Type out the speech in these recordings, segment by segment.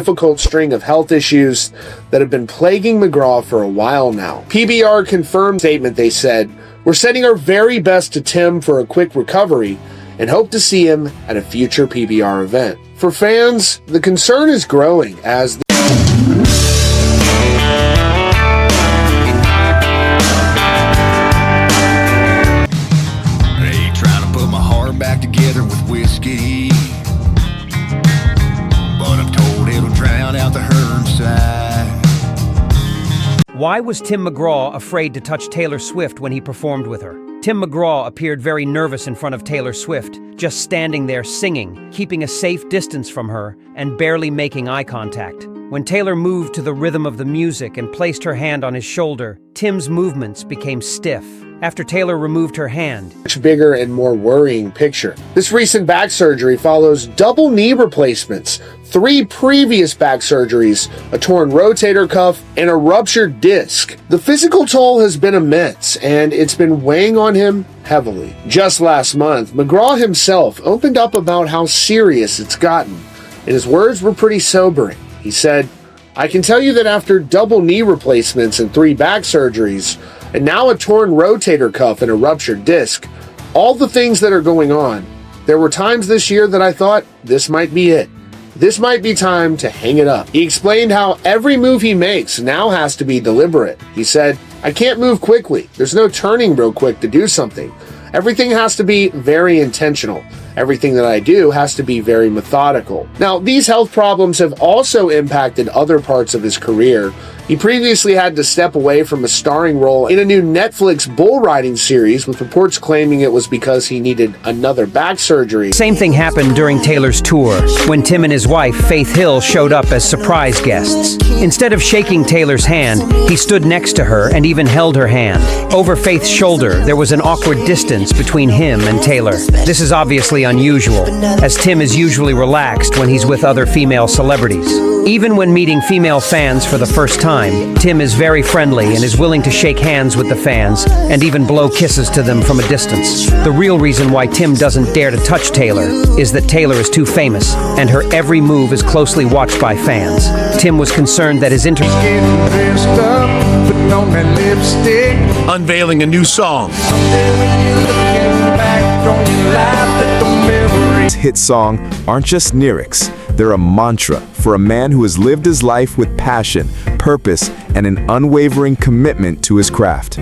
difficult string of health issues that have been plaguing McGraw for a while now. PBR confirmed statement. They said, "We're sending our very best to Tim for a quick recovery and hope to see him at a future PBR event." For fans, the concern is growing as back together with whiskey, but I'm told it'll drown out the hurt inside. Why was Tim McGraw afraid to touch Taylor Swift when he performed with her? Tim McGraw appeared very nervous in front of Taylor Swift, just standing there singing, keeping a safe distance from her, and barely making eye contact. When Taylor moved to the rhythm of the music and placed her hand on his shoulder, Tim's movements became stiff. After Taylor removed her hand, much bigger and more worrying picture. This recent back surgery follows double knee replacements, 3 previous back surgeries, a torn rotator cuff, and a ruptured disc. The physical toll has been immense, and it's been weighing on him heavily. Just last month, McGraw himself opened up about how serious it's gotten, and his words were pretty sobering. He said, "I can tell you that after double knee replacements and 3 back surgeries, and now a torn rotator cuff and a ruptured disc, all the things that are going on, there were times this year that I thought, this might be it. This might be time to hang it up." He explained how every move he makes now has to be deliberate. He said, "I can't move quickly. There's no turning real quick to do something. Everything has to be very intentional. Everything that I do has to be very methodical." Now, these health problems have also impacted other parts of his career. He previously had to step away from a starring role in a new Netflix bull riding series, with reports claiming it was because he needed another back surgery. Same thing happened during Taylor's tour, when Tim and his wife, Faith Hill, showed up as surprise guests. Instead of shaking Taylor's hand, he stood next to her and even held her hand. Over Faith's shoulder, there was an awkward distance between him and Taylor. This is obviously unusual, as Tim is usually relaxed when he's with other female celebrities. Even when meeting female fans for the first time, Tim is very friendly and is willing to shake hands with the fans and even blow kisses to them from a distance. The real reason why Tim doesn't dare to touch Taylor is that Taylor is too famous and her every move is closely watched by fans. Tim was concerned that his unveiling a new song. Hit song aren't just lyrics, they're a mantra for a man who has lived his life with passion, purpose, and an unwavering commitment to his craft.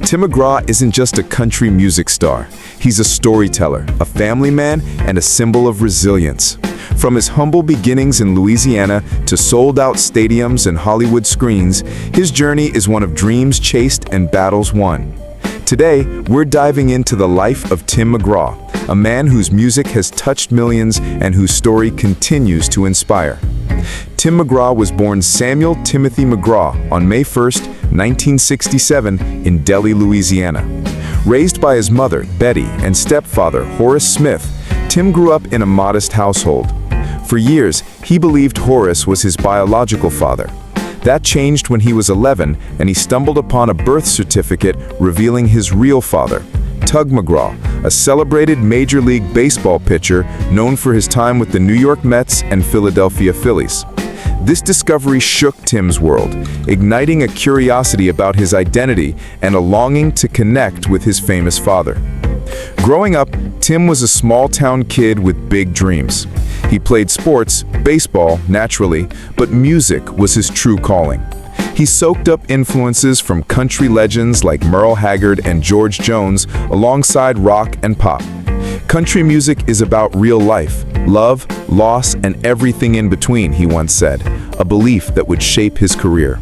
Tim McGraw isn't just a country music star. He's a storyteller, a family man, and a symbol of resilience. From his humble beginnings in Louisiana to sold-out stadiums and Hollywood screens, his journey is one of dreams chased and battles won. Today, we're diving into the life of Tim McGraw, a man whose music has touched millions and whose story continues to inspire. Tim McGraw was born Samuel Timothy McGraw on May 1st, 1967 in Delhi, Louisiana. Raised by his mother, Betty, and stepfather, Horace Smith, Tim grew up in a modest household. For years, he believed Horace was his biological father. That changed when he was 11 and he stumbled upon a birth certificate revealing his real father, Tug McGraw, a celebrated Major League Baseball pitcher known for his time with the New York Mets and Philadelphia Phillies. This discovery shook Tim's world, igniting a curiosity about his identity and a longing to connect with his famous father. Growing up, Tim was a small-town kid with big dreams. He played sports, baseball, naturally, but music was his true calling. He soaked up influences from country legends like Merle Haggard and George Jones alongside rock and pop. Country music is about real life, love, loss, and everything in between, he once said, a belief that would shape his career.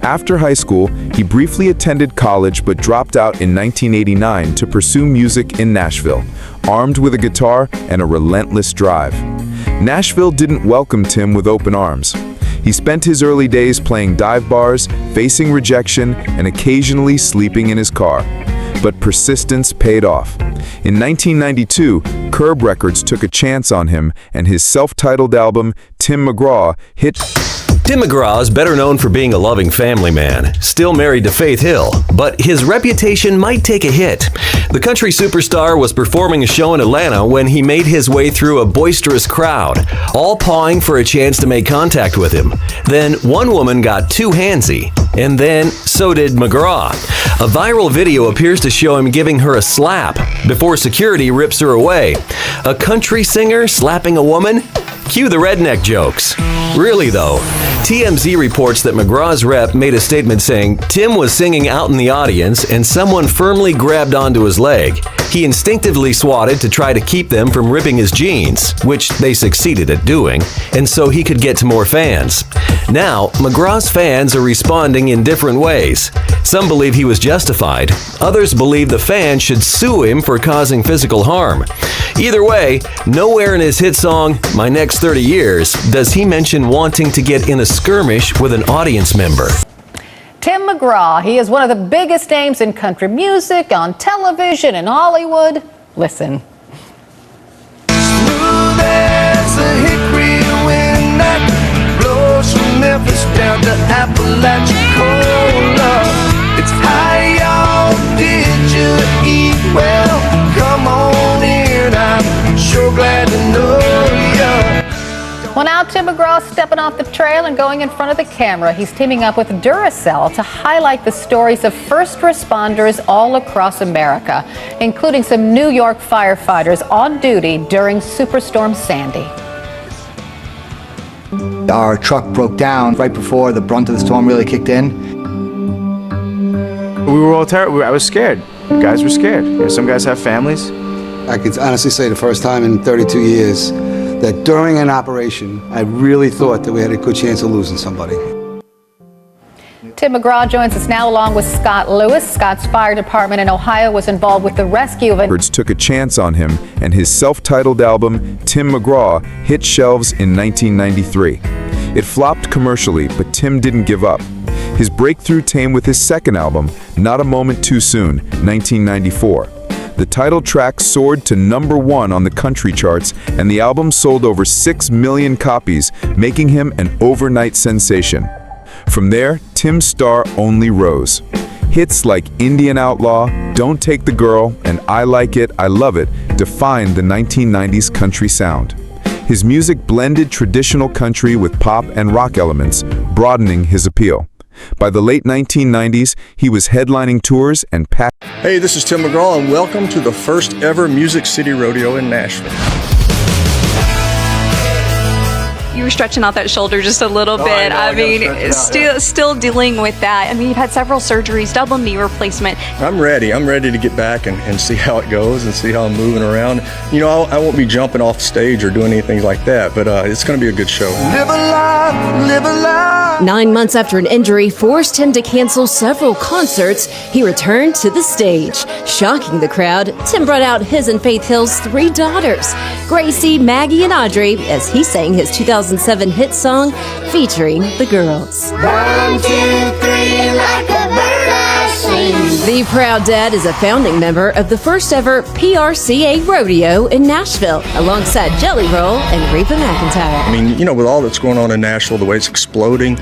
After high school, he briefly attended college but dropped out in 1989 to pursue music in Nashville, armed with a guitar and a relentless drive. Nashville didn't welcome Tim with open arms. He spent his early days playing dive bars, facing rejection, and occasionally sleeping in his car. But persistence paid off. In 1992, Curb Records took a chance on him, and his self-titled album, Tim McGraw, hit Tim McGraw is better known for being a loving family man, still married to Faith Hill, but his reputation might take a hit. The country superstar was performing a show in Atlanta when he made his way through a boisterous crowd, all pawing for a chance to make contact with him. Then one woman got too handsy, and then so did McGraw. A viral video appears to show him giving her a slap before security rips her away. A country singer slapping a woman? Cue the redneck jokes. Really though, TMZ reports that McGraw's rep made a statement saying Tim was singing out in the audience and someone firmly grabbed onto his leg. He instinctively swatted to try to keep them from ripping his jeans, which they succeeded at doing, and so he could get to more fans. Now, McGraw's fans are responding in different ways. Some believe he was justified. Others believe the fans should sue him for causing physical harm. Either way, nowhere in his hit song, My Next 30 Years, does he mention wanting to get in a skirmish with an audience member. Tim McGraw, he is one of the biggest names in country music, on television, in Hollywood. Listen. Smooth as a hickory wind that blows from Memphis down to Apalachicola. It's high, y'all. Did you eat well? Come on in. I'm sure glad to know ya. Well, now Tim McGraw stepping off the trail and going in front of the camera. He's teaming up with Duracell to highlight the stories of first responders all across America, including some New York firefighters on duty during Superstorm Sandy. Our truck broke down right before the brunt of the storm really kicked in. We were all terrified. I was scared. Guys were scared. You know, some guys have families. I could honestly say the first time in 32 years that during an operation, I really thought that we had a good chance of losing somebody. Tim McGraw joins us now along with Scott Lewis. Scott's fire department in Ohio was involved with the rescue of a... Took a chance on him, and his self-titled album, Tim McGraw, hit shelves in 1993. It flopped commercially, but Tim didn't give up. His breakthrough came with his second album, Not a Moment Too Soon, 1994. The title track soared to #1 on the country charts, and the album sold over 6 million copies, making him an overnight sensation. From there, Tim's star only rose. Hits like Indian Outlaw, Don't Take the Girl, and I Like It, I Love It defined the 1990s country sound. His music blended traditional country with pop and rock elements, broadening his appeal. By the late 1990s, he was headlining tours and Hey, this is Tim McGraw, and welcome to the first ever Music City Rodeo in Nashville. You were stretching out that shoulder just a little bit. I mean, still dealing with that. I mean, you've had several surgeries, double knee replacement. I'm ready. I'm ready to get back and see how it goes and see how I'm moving around. You know, I won't be jumping off stage or doing anything like that, but it's going to be a good show. Live a life, live a life. 9 months after an injury forced him to cancel several concerts, he returned to the stage. Shocking the crowd, Tim brought out his and Faith Hill's 3 daughters, Gracie, Maggie, and Audrey, as he sang his 2007 hit song featuring the girls. 1, 2, 3, like a bird I sing. The proud dad is a founding member of the first ever PRCA Rodeo in Nashville, alongside Jelly Roll and Reba McEntire. I mean, you know, with all that's going on in Nashville, the way it's exploding,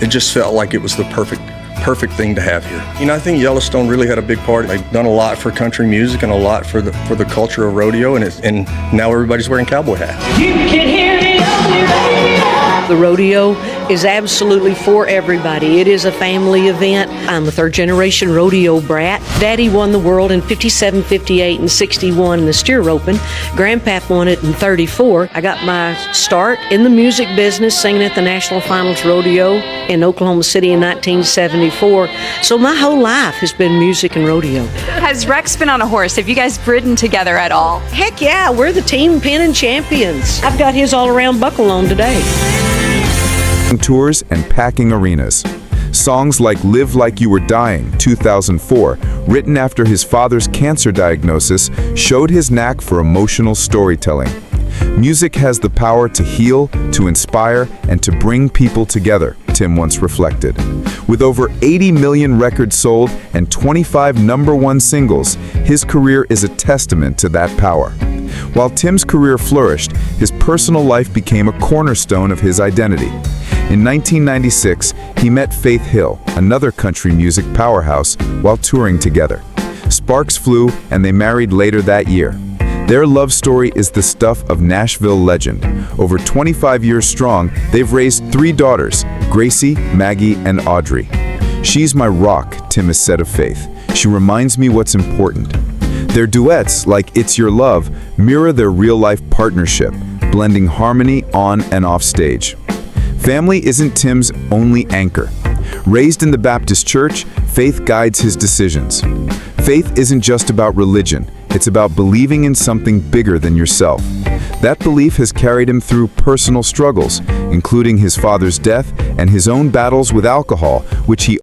it just felt like it was the perfect thing to have here. You know, I think Yellowstone really had a big part. They've done a lot for country music and a lot for the culture of rodeo, and now everybody's wearing cowboy hats. You can hear me on your radio. The rodeo is absolutely for everybody. It is a family event. I'm a third-generation rodeo brat. Daddy won the world in 57, 58, and 61 in the steer roping. Grandpap won it in 34. I got my start in the music business singing at the National Finals Rodeo in Oklahoma City in 1974. So my whole life has been music and rodeo. Has Rex been on a horse? Have you guys ridden together at all? Heck yeah, we're the team pinning champions. I've got his all-around buckle on today. Tours and packing arenas. Songs like Live Like You Were Dying, 2004, written after his father's cancer diagnosis, showed his knack for emotional storytelling. Music has the power to heal, to inspire, and to bring people together, Tim once reflected. With over 80 million records sold and 25 #1 singles, his career is a testament to that power. While Tim's career flourished, his personal life became a cornerstone of his identity. In 1996, he met Faith Hill, another country music powerhouse, while touring together. Sparks flew, and they married later that year. Their love story is the stuff of Nashville legend. Over 25 years strong, they've raised 3 daughters, Gracie, Maggie, and Audrey. "She's my rock," Tim has said of Faith. "She reminds me what's important." Their duets, like It's Your Love, mirror their real-life partnership, blending harmony on and off stage. Family isn't Tim's only anchor. Raised in the Baptist church, faith guides his decisions. Faith isn't just about religion, it's about believing in something bigger than yourself. That belief has carried him through personal struggles, including his father's death and his own battles with alcohol, which he